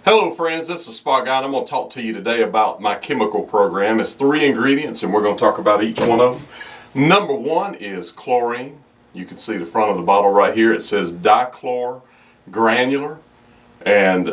Hello friends, this is Spot Guy and I'm going to talk to you today about my chemical program. It's 3 ingredients and we're going to talk about each one of them. Number 1 is chlorine. You can see the front of the bottle right here. It says dichlor granular, and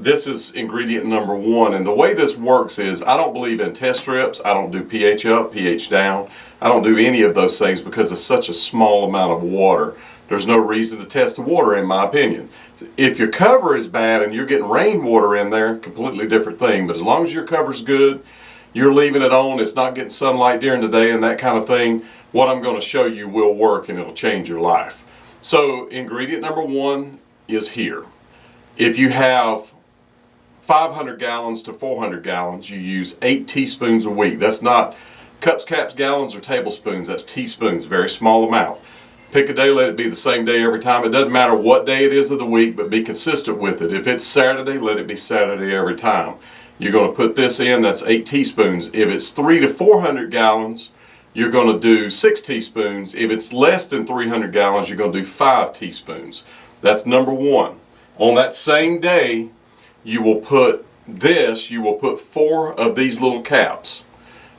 this is ingredient number 1. And the way this works is I don't believe in test strips. I don't do pH up, pH down. I don't do any of those things because it's such a small amount of water. There's no reason to test the water, in my opinion. If your cover is bad and you're getting rainwater in there, completely different thing. But as long as your cover's good, you're leaving it on, it's not getting sunlight during the day and that kind of thing, what I'm going to show you will work and it'll change your life. So ingredient number 1 is here. If you have 500 gallons to 400 gallons, you use 8 teaspoons a week. That's not cups, caps, gallons, or tablespoons. That's teaspoons, very small amount. Pick a day, let it be the same day every time. It doesn't matter what day it is of the week, but be consistent with it. If it's Saturday, let it be Saturday every time. You're going to put this in, that's 8 teaspoons. If it's 300 to 400 gallons, you're going to do 6 teaspoons. If it's less than 300 gallons, you're going to do 5 teaspoons. That's number 1. On that same day, you will put 4 of these little caps.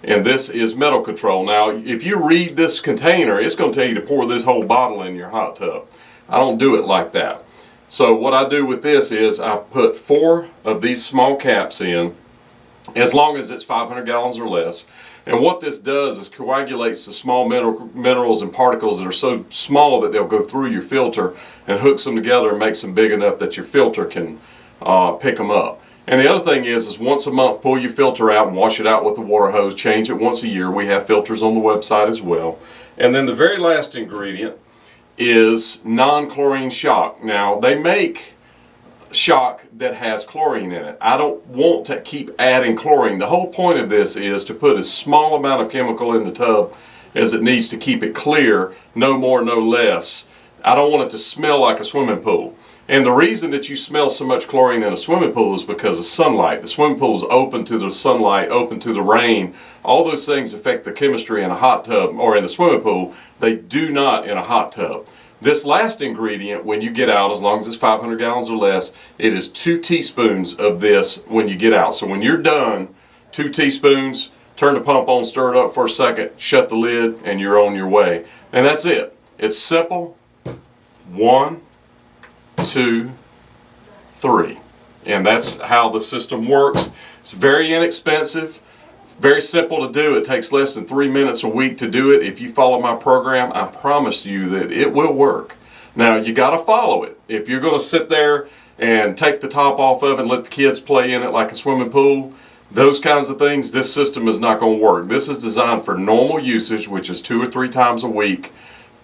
And this is metal control. Now, if you read this container, it's going to tell you to pour this whole bottle in your hot tub. I don't do it like that. So what I do with this is I put 4 of these small caps in, as long as it's 500 gallons or less. And what this does is coagulates the small minerals and particles that are so small that they'll go through your filter and hooks them together and makes them big enough that your filter can pick them up. And the other thing is once a month, pull your filter out and wash it out with the water hose. Change it once a year. We have filters on the website as well. And then the very last ingredient is non-chlorine shock. Now, they make shock that has chlorine in it. I don't want to keep adding chlorine. The whole point of this is to put as small amount of chemical in the tub as it needs to keep it clear, no more, no less. I don't want it to smell like a swimming pool. And the reason that you smell so much chlorine in a swimming pool is because of sunlight. The swimming pool is open to the sunlight, open to the rain. All those things affect the chemistry in a hot tub or in a swimming pool. They do not in a hot tub. This last ingredient, when you get out, as long as it's 500 gallons or less, it is 2 teaspoons of this when you get out. So when you're done, 2 teaspoons, turn the pump on, stir it up for a second, shut the lid, and you're on your way. And that's it. It's simple. 1, 2, 3. And that's how the system works. It's very inexpensive, very simple to do. It takes less than 3 minutes a week to do it. If you follow my program, I promise you that it will work. Now, you got to follow it. If you're going to sit there and take the top off of it and let the kids play in it like a swimming pool, those kinds of things, this system is not going to work. This is designed for normal usage, which is 2 or 3 times a week.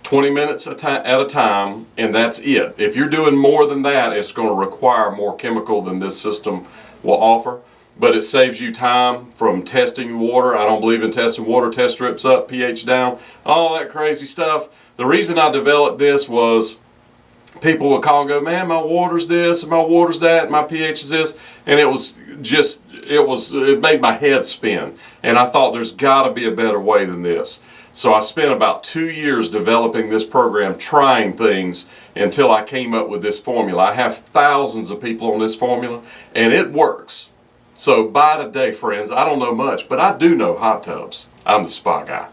20 minutes at a time, and that's it. If you're doing more than that, it's going to require more chemical than this system will offer. But it saves you time from testing water. I don't believe in testing water, test strips up, pH down, all that crazy stuff. The reason I developed this was people would call and go, man, my water's this, and my water's that, and my pH is this. And it made my head spin. And I thought there's got to be a better way than this. So I spent about 2 years developing this program, trying things until I came up with this formula. I have thousands of people on this formula, and it works. So buy today, friends. I don't know much, but I do know hot tubs. I'm the Spot Guy.